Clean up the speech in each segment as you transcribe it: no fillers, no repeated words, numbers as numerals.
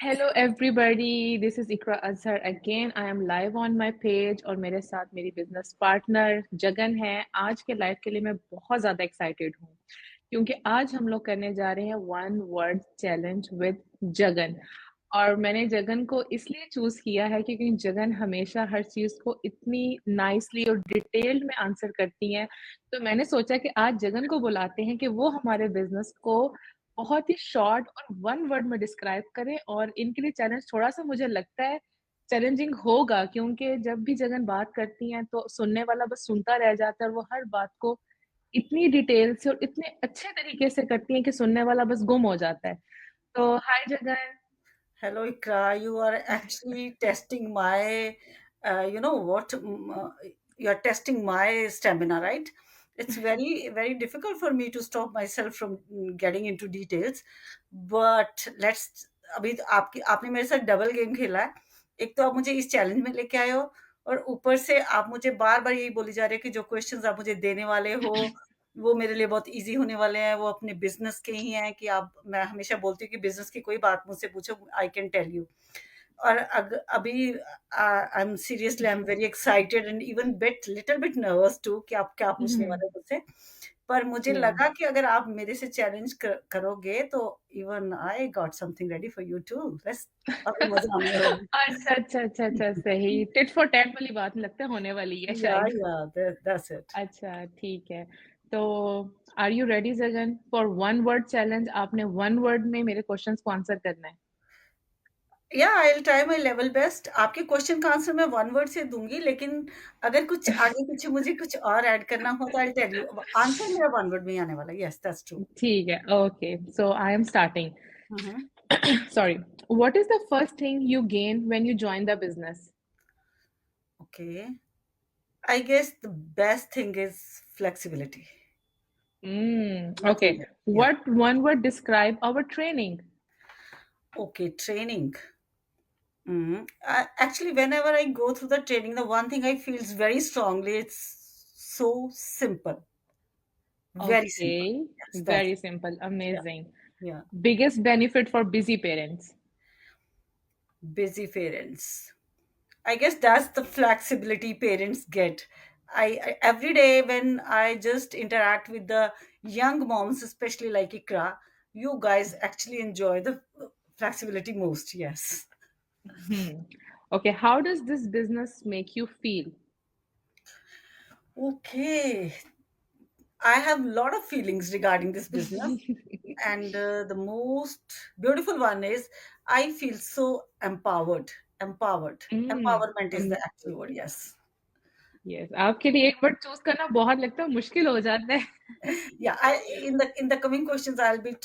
Hello everybody, this is Iqra Azhar again. I am live on my page और मेरे साथ मेरी बिजनेस पार्टनर जगन है। आज के लाइव के लिए मैं बहुत ज़्यादा एक्साइटेड हूँ क्योंकि आज हम लोग करने जा रहे हैं one word challenge with Jagan. और मैंने जगन को इसलिए चूज किया है क्योंकि जगन हमेशा हर चीज़ को इतनी नाइसली और डिटेल्ड में आंसर करती हैं। तो मैंने सोचा कि आज जगन को बुलाते हैं कि वो हमारे बिजनेस को बहुत ही शॉर्ट और वन वर्ड में डिस्क्राइब करें। और इनके लिए चैलेंज थोड़ा-सा मुझे लगता है चैलेंजिंग होगा क्योंकि जब भी जगन बात करती हैं तो सुनने वाला बस सुनता रह जाता है और वो हर बात को इतनी डिटेल से और इतने अच्छे तरीके से करती हैं कि सुनने वाला बस गुम हो जाता है। तो हाय Jagan. Hello, Ikra. You are actually testing my, you know what? You are testing my stamina, right? It's very difficult for me to stop myself from getting into details. But let's. अभी तो आपकी आपने मेरे साथ डबल गेम खेला है। एक तो आप मुझे इस चैलेंज में लेके आए हो और ऊपर से आप मुझे बार-बार यही बोली जा रहे हो कि जो क्वेश्चंस आप मुझे देने वाले हो वो मेरे लिए बहुत ईज़ी होने वाले हैं, वो अपने बिज़नेस के ही हैं कि आप मैं हमेशा बोलती हूँ कि बिज़नेस की कोई बात मुझसे पूछो आई कैन टेल यू। और अभी I am seriously I am very excited and even little bit nervous too कि आप क्या पूछने वाले हो मुझसे। पर मुझे या लगा कि अगर आप मेरे से चैलेंज करोगे तो even I got something ready for you too. Let's अभी मज़ा आने वाला अच्छा, अच्छा, अच्छा, अच्छा, है। सही। टिट फॉर टैट वाली बात लगता है होने वाली है या शायद। या दैट्स इट। अच्छा, ठीक है। तो are you ready Jagan for one word challenge? आपने वन वर्ड में मेरे क्वेश्चंस को आंसर करना है। या I will try my level best. आपके क्वेश्चन का आंसर मैं वन वर्ड से दूंगी, लेकिन अगर कुछ आगे पीछे मुझे कुछ और ऐड करना हो तो आई टेल यू। आंसर मेरा वन वर्ड में ही आने वाला है। Yes that's true. ठीक है, okay, so I am starting. Hmm. Sorry. What is the first thing you gain when you join the business? Okay, I guess the best thing is flexibility. Okay. Nothing. या What one word describe our training? Okay, training. Actually, whenever I go through the training, the one thing I feels very strongly, it's so simple, very simple. Okay. Yes, that's Very simple. yeah, Amazing. yeah. Biggest benefit for busy parents. Busy parents. I guess that's the flexibility parents get. I every day when I just interact with the young moms, especially like Ikra, you guys actually enjoy the flexibility most. Yes. Hmm. Okay. How does this business make you feel? Okay. I have a lot of feelings regarding this business, and the most beautiful one is I feel so empowered. Empowered. Empowerment is the actual word. Amazing. Yes. Yes. आपके लिए एक word choose करना बहुत लगता है मुश्किल हो जाता है। Yeah, in the coming questions I'll be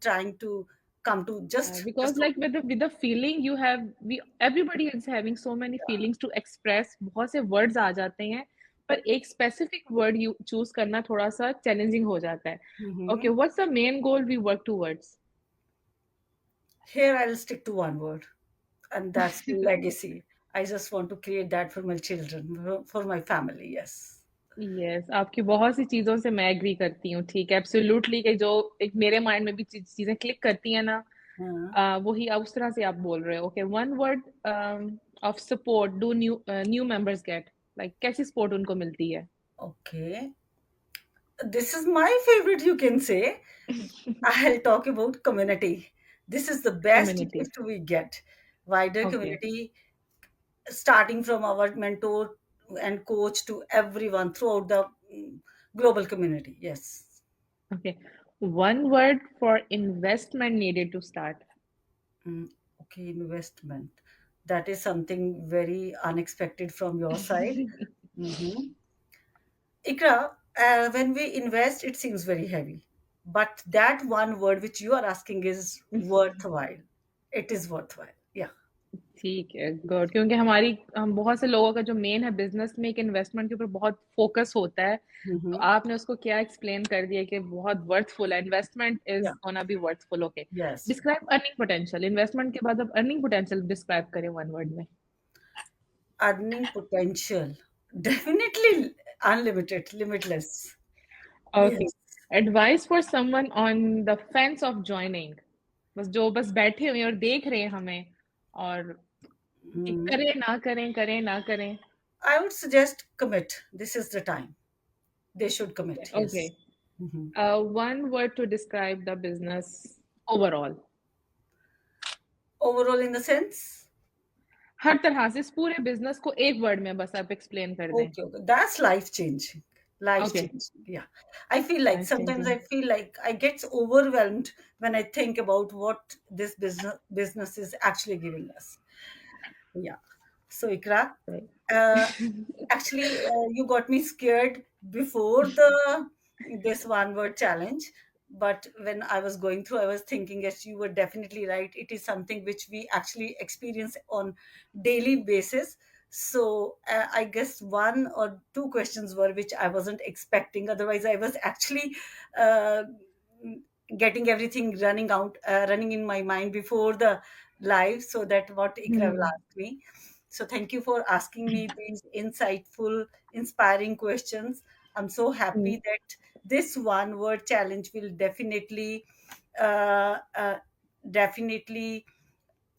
trying to come to just Because like with the feeling you have, we everybody is having so many yeah. feelings to express, बहुत से words आ जाते हैं पर एक specific word you choose करना थोड़ा सा challenging हो जाता है। Okay, Mhm. what's the main goal we work towards? Here I'll stick to one word, and that's legacy. I just want to create that for my children, for my family. Yes. Yes, आपकी बहुत सी चीज़ों से मैं agree करती हूँ, ठीक है, absolutely कि जो एक मेरे माइंड में भी चीज़ें क्लिक करती हैं ना, Uh, वही आप उस तरह से आप बोल रहे हो। Okay, one word of support do new members get, like कैसी सपोर्ट उनको मिलती है? okay. This is my favorite, you can say. I'll talk about community. This is the best community. gift we get. Wider okay, community, starting from our mentor and coach to everyone throughout the global community. Yes. Okay, one word for investment needed to start. Mm, okay, investment. That is something very unexpected from your side. Mhm. Ikra, when we invest, it seems very heavy. But that one word which you are asking is worthwhile. It is worthwhile. Yeah. ठीक है, good, क्योंकि हमारी हम बहुत से लोगों का जो मेन है बिजनेस में एक इन्वेस्टमेंट के ऊपर बहुत फोकस होता है। तो Hmm. आपने उसको क्या एक्सप्लेन कर दिया कि बहुत वर्थफुल है, investment is Yeah. Gonna be worthful. Okay, Yes. Describe earning potential. Investment के बाद अब अर्निंग पोटेंशियल डिस्क्राइब करें वन वर्ड में। Earning potential. Definitely unlimited, limitless. Okay, Yes. Advice for someone on the fence of joining. बस बैठे हुए हैं और देख रहे हैं हमें, और कि Hmm. करें ना करें, करें ना करें। I would suggest commit. This is the time. They should commit, okay, yes. Mhm. One word to describe the business overall. Overall, in the sense, हर तरह से इस पूरे बिज़नेस को एक वर्ड में बस आप एक्सप्लेन कर दें। okay, okay. That's life changing. Life okay, changing. Yeah. I feel like life sometimes changing. I feel like I get overwhelmed when I think about what this business is actually giving us. Yeah. So Ikra, uh, actually, you got me scared before the this one word challenge. But when I was going through, I was thinking, yes, you were definitely right. It is something which we actually experience on daily basis. So I guess one or two questions were which I wasn't expecting. Otherwise, I was actually uh, getting everything running in my mind before the live, so that what Ikra will hmm, ask me. So thank you for asking me these insightful, inspiring questions. I'm so hmm, happy that this one word challenge will uh, uh, definitely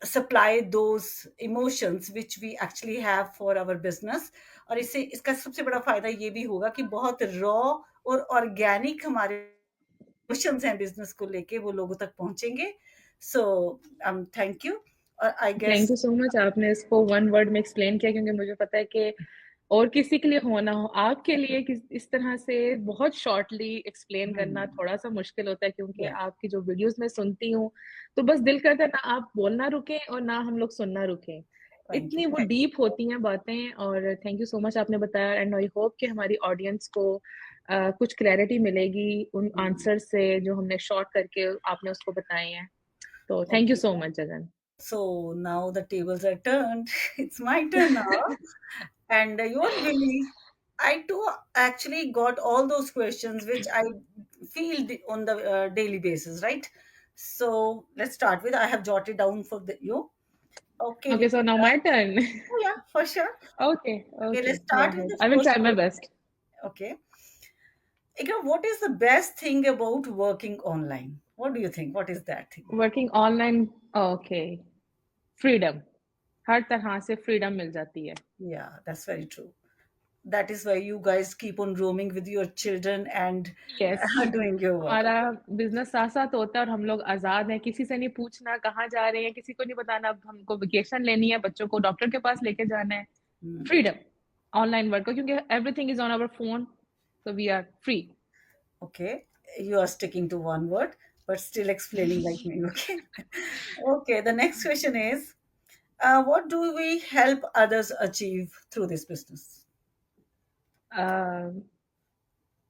supply those emotions which we actually have for our business. और इससे इसका सबसे बड़ा फायदा ये भी होगा कि बहुत रॉ और ऑर्गेनिक हमारे इमोशंस हैं बिजनेस को लेके, वो लोगों तक पहुंचेंगे. So thank you. और I thank guess you so much आपने इसको वन वर्ड में एक्सप्लेन किया, क्योंकि मुझे पता है कि और किसी के लिए हो ना हो, आपके लिए किस इस तरह से बहुत शॉर्टली एक्सप्लेन करना थोड़ा-सा मुश्किल होता है, क्योंकि या आपकी जो वीडियोज़ मैं सुनती हूँ, तो बस दिल करता है ना आप बोलना रुकें और ना हम लोग सुनना रुकें। थैंक इतनी वो यू. डीप होती हैं बातें, और थैंक यू सो मच आपने बताया, एंड आई होप कि हमारी ऑडियंस को कुछ क्लैरिटी मिलेगी उन आंसर से जो हमने शॉर्ट करके आपने उसको बताए हैं। तो thank you okay. So much Jagan. So now the tables are turned. It's my turn now. And you won't believe, I too actually got all those questions which I feel on the daily basis, right? So let's start with, I have jotted down for you. Okay, Okay, so now Ritika. my turn. Oh, yeah, for sure. Okay, Okay, let's okay, go start with ahead. the I will first try my question. best. Okay. Ikra, what is the best thing about working online? What do you think? What is that thing? Working online, okay, freedom, हर तरह से freedom मिल जाती है। Yeah, that's very true. That is why you guys keep on roaming with your children and yes, doing your work. हमारा business साथ-साथ होता है और हम लोग आज़ाद हैं, किसी से नहीं पूछना कहाँ जा रहे हैं, किसी को नहीं बताना अब हमको वेकेशन लेनी है, बच्चों को डॉक्टर के पास लेके जाना है। Hmm. फ्रीडम, ऑनलाइन वर्क का, क्योंकि everything is on our phone, so we are free. Okay, you are sticking to one word, but still explaining like me. Okay. Okay, the next question is, what do we help others achieve through this business? A,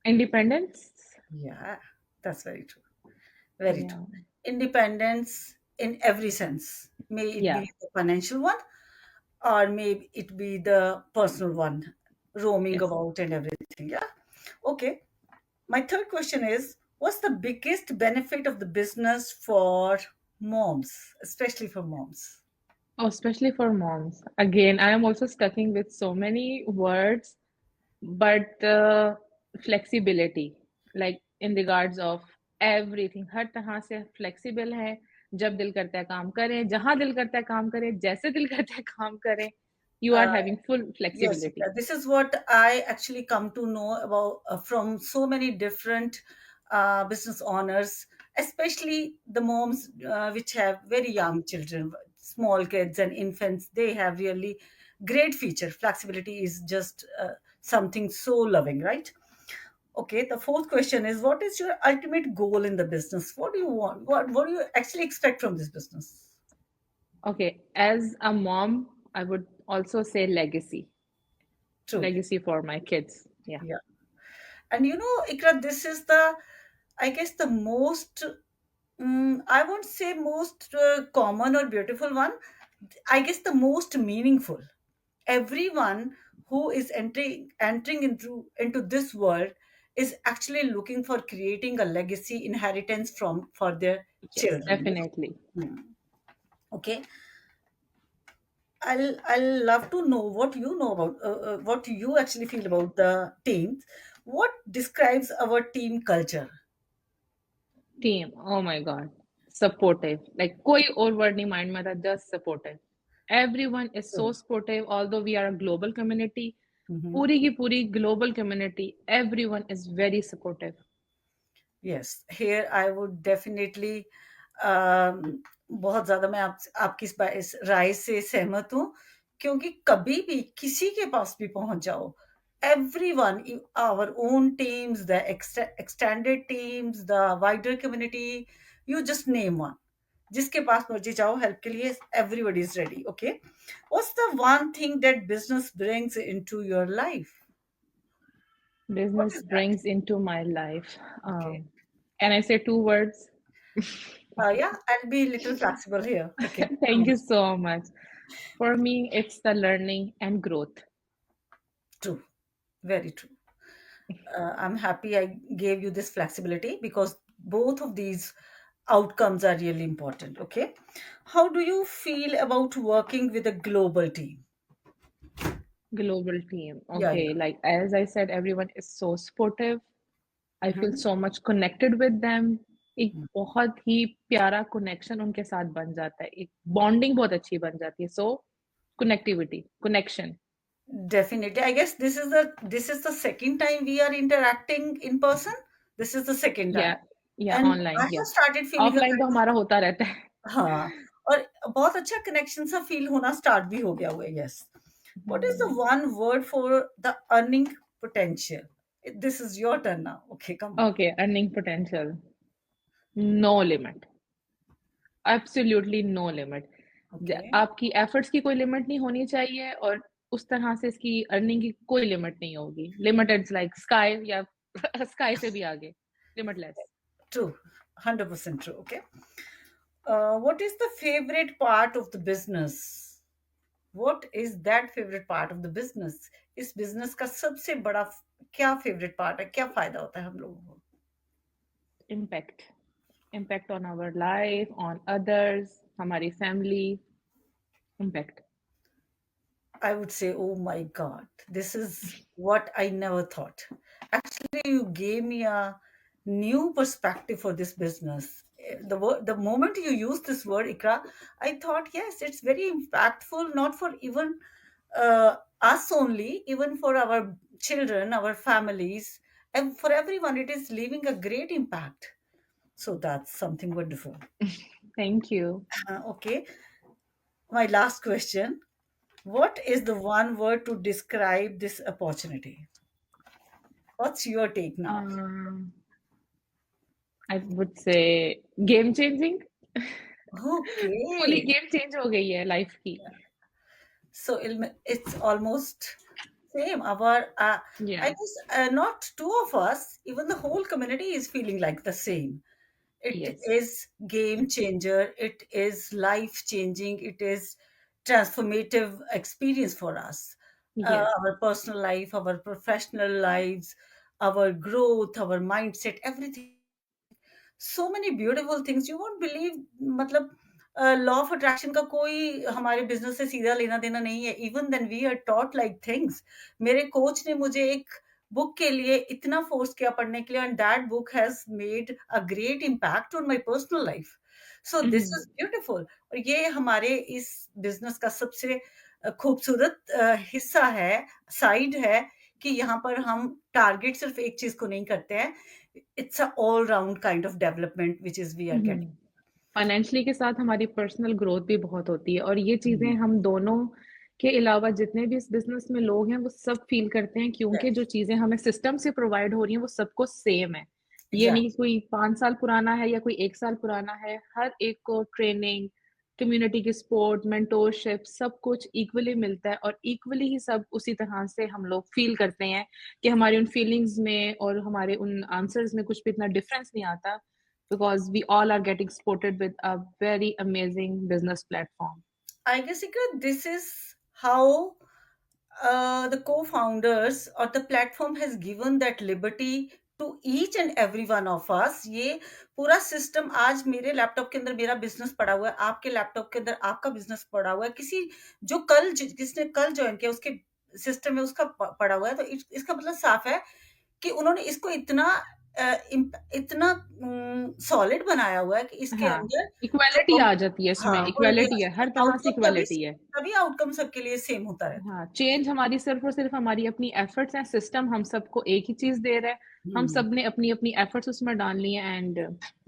independence, Yeah, that's very true. Very या true. Independence in every sense. May it या be the financial one, or may it be the personal one, roaming yes. about and everything. Yeah. Okay. My third question is, what's the biggest benefit of the business for moms, especially for moms? Oh, especially for moms. Again, I am also stucking with so many words, but flexibility, like in regards of everything, हर तरह से flexible है, जब दिल करता है काम करें, जहाँ दिल करता है काम करें, जैसे दिल करता है काम करें, you are Uh, having full yes, flexibility. this is what I actually come to know about from so many different business owners, especially the moms which have very young children, small kids and infants. They have really great feature. Flexibility is just something so loving, right? Okay, the fourth question is, what is your ultimate goal in the business? What do you want? What do you actually expect from this business? Okay, as a mom, I would also say legacy, True. legacy for my kids. Yeah. Yeah. And Ikra, this is the, I guess, the most, I won't say most common or beautiful one. I guess the most meaningful. Everyone who is entering into this world is actually looking for creating a legacy inheritance from for their Yes, children. definitely. Hmm. Okay, I'll love to know what you know about what you actually feel about the teams. What describes our team culture? Team. Oh my God. Supportive, like कोई और word नहीं mind में आता, just supportive. Everyone is so True. Supportive, although we are a global community, Mhm. पूरी की पूरी global community, everyone is very supportive. Yes, here I would definitely बहुत ज़्यादा मैं आपकी इस राय से सहमत हूँ, क्योंकि कभी भी किसी के पास भी पहुँच जाओ, everyone, our own teams, the extended teams, the wider community, you just name one. जिसके पास मर्जी जाओ हेल्प के लिए, everybody is ready. Okay, what's the one thing that business brings into your life? What Business is that? brings into my life. Okay. Can I say two words? Yeah, I'll be a little flexible here. Okay, Thank you please. so much. For me, it's the learning and growth. True, very true. I'm happy I gave you this flexibility because both of these outcomes are really important. Okay, how do you feel about working with a global team? Global team. Yeah, Okay, yeah. like as I said, everyone is so supportive. I feel Mhm. so much connected with them. एक बहुत ही प्यारा connection उनके साथ बन जाता है, एक bonding बहुत अच्छी बन जाती है, so connectivity, connection. Definitely. I guess this is the second time we are interacting in person. This is the second या time, या and I ऑनलाइन या have started feeling a offline तो kind of, हमारा होता रहता है। हाँ, और बहुत अच्छा कनेक्शन सा फील होना स्टार्ट भी हो गया हुआ है। Yes, what is the one word for the earning potential? This is your turn now. Okay, come on. Okay, earning potential, no limit, absolutely no limit. Okay. आपकी एफर्ट्स की कोई लिमिट नहीं होनी चाहिए, और उस तरह से इसकी अर्निंग की कोई लिमिट नहीं होगी। लिमिटेड लाइक स्काई या स्काई से भी आगे, limitless. True. 100% true. Okay. What is the favorite part of the business? What is that favorite part of the business? इस business का सबसे बड़ा क्या favorite part है? क्या फायदा होता है हम लोगों को? Impact, impact on our life, on others, हमारी family, impact. I would say, oh my God, this is what I never thought. Actually, you gave me a new perspective for this business. The moment you use this word, Ikra, I thought, yes, it's very impactful, not for even us only, even for our children, our families, and for everyone, it is leaving a great impact. So that's something wonderful. Thank you. Okay, my last question. What is the one word to describe this opportunity? What's your take now? I would say game changing. Fully Okay. Game change हो गई है life की। So it's almost same. I या guess not two of us, even the whole community is feeling like the same. It yes, is game changer. It is life changing. It is transformative experience for us. Yes. Our personal life, our professional lives, our growth, our mindset, everything. So many beautiful things you won't believe, मतलब law of attraction का कोई हमारे business से सीधा लेना देना नहीं है। Even then we are taught like things. मेरे कोच ने मुझे एक बुक के लिए इतना फोर्स किया पढ़ने के लिए, and that book has made a great impact on my personal life. So this is beautiful, और ये हमारे इस बिजनेस का सबसे खूबसूरत हिस्सा है, साइड है, कि यहाँ पर हम टारगेट सिर्फ एक चीज को नहीं करते हैं। It's a all round kind of development which is we are getting. Financially के साथ हमारी पर्सनल ग्रोथ भी बहुत होती है, और ये चीजें Mhm. हम दोनों के अलावा जितने भी इस बिजनेस में लोग हैं वो सब फील करते हैं, क्योंकि जो Yes. चीजें हमें सिस्टम से प्रोवाइड हो रही हैं वो सबको सेम है। ये Yeah. नहीं कोई 5 साल पुराना है या कोई 1 साल पुराना है, हर एक को ट्रेनिंग, कम्युनिटी की सपोर्ट, मेंटोरशिप, सब कुछ इक्वली मिलता है, और इक्वली ही सब उसी तरह से हम लोग फील करते हैं कि हमारी उन फीलिंग्स में और हमारे उन आंसर्स में कुछ भी इतना डिफरेंस नहीं आता, because we all are getting supported with a very amazing business platform. I guess Ikra, this is how the co-founders or the platform has given that liberty to each and every one of us. ये पूरा system आज मेरे laptop के अंदर मेरा business पड़ा हुआ है, आपके लैपटॉप के अंदर आपका बिजनेस पड़ा हुआ है, किसी जो जिसने कल ज्वाइन किया उसके सिस्टम में उसका पड़ा हुआ है। तो इसका मतलब साफ है कि उन्होंने इसको इतना इतना सॉलिड बनाया हुआ है कि इसके हाँ, अंदर जो इक्वालिटी आ जाती है इसमें, हाँ, कोई इक्वालिटी है, हर तरह से आउटकम इक्वालिटी है। तभी आउटकम सबके लिए सेम होता रहता है। हाँ, चेंज हमारी सिर्फ़ और सिर्फ़ हमारी अपनी एफर्ट्स हैं, सिस्टम हम सबको एक ही चीज़ दे रहा है, हम हुँ। सब ने अपनी-अपनी एफर्ट्स उसमें डालनी है and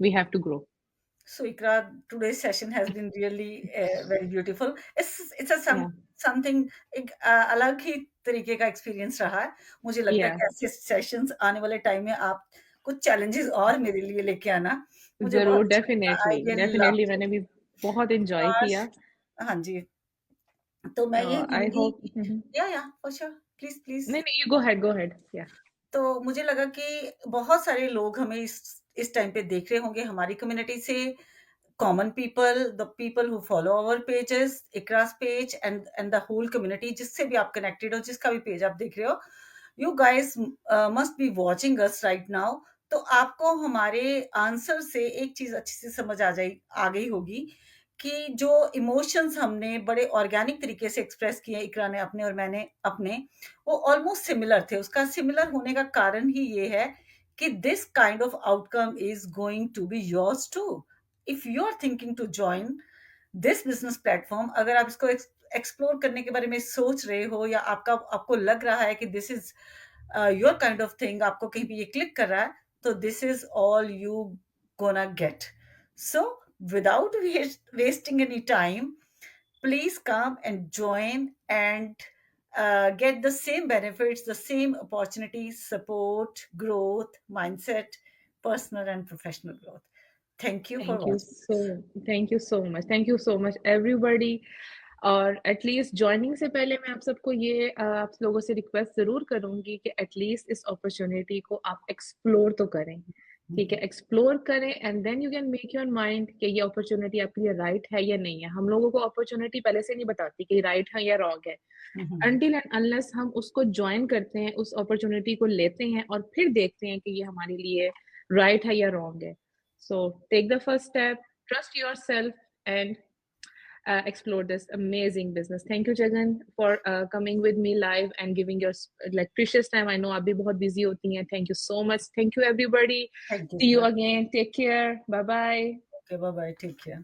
we have to grow. So Ikra, today's session has been really very beautiful. It's a या, something एक अलग ही तरीके का एक्सपीरियंस रहा है। मुझे लगता है या, कि ऐसे सेशंस आने वाले टाइम में आप कुछ चैलेंजेस और मेरे लिए लेके आना। मुझे बहुत ज़रूर अच्छा लगा। Definitely, I really definitely loved मैंने भी बहुत एन्जॉय काश किया। हाँ जी, तो मैं यही आई कहूँगी होप हुँ, हुँ। या फॉर श्योर प्लीज़, प्लीज़। नहीं, नहीं, यू गो अहेड, या, तो मुझे लगा कि बहुत सारे लोग हमें इस टाइम पे देख रहे होंगे हमारी कम्युनिटी से common people, the people who follow our pages, Ikra's page and the whole community जिससे भी आप connected हो, जिसका भी पेज आप देख रहे हो, you guys must be watching us right now. तो आपको हमारे आंसर से एक चीज अच्छी से समझ आ गई होगी कि जो इमोशंस हमने बड़े ऑर्गेनिक तरीके से एक्सप्रेस किए इकरा ने अपने और मैंने अपने वो ऑलमोस्ट सिमिलर थे उसका सिमिलर होने का कारण ही ये है कि this kind of outcome is going to be yours too if you are thinking to join this business platform अगर आप इसको एक्सप्लोर करने के बारे में सोच रहे हो या आपको लग रहा है कि this is your kind of thing आपको कहीं पे ये क्लिक कर रहा है तो this is all you gonna get so without wasting any time please come and join and get the same benefits the same opportunities support growth mindset personal and professional growth thank you for thank you watching so thank you so much everybody. और at least joining से पहले मैं आप सबको ये आप लोगों से रिक्वेस्ट ज़रूर करूँगी कि एटलीस्ट इस अपॉर्च्युनिटी को आप एक्सप्लोर तो करें, ठीक है? एक्सप्लोर करें and then you can make your mind कि ये अपॉर्च्युनिटी आपके लिए राइट है या नहीं है। हम लोगों को अपॉर्च्युनिटी पहले से नहीं बताती कि राइट है या रॉन्ग है। Mhm. अनटिल एंड अनलेस हम उसको जॉइन करते हैं, उस अपॉर्च्युनिटी को लेते हैं और फिर देखते हैं कि ये हमारे लिए राइट है या रॉन्ग है। So take the first step, trust yourself, and explore this amazing business. Thank you, Jagan, for coming with me live and giving your like precious time. I know आप भी बहुत busy होती हैं. Thank you so much. Thank you, everybody. Thank you, See you Ikra. again. Take care. Bye bye. Okay, bye bye. Take care.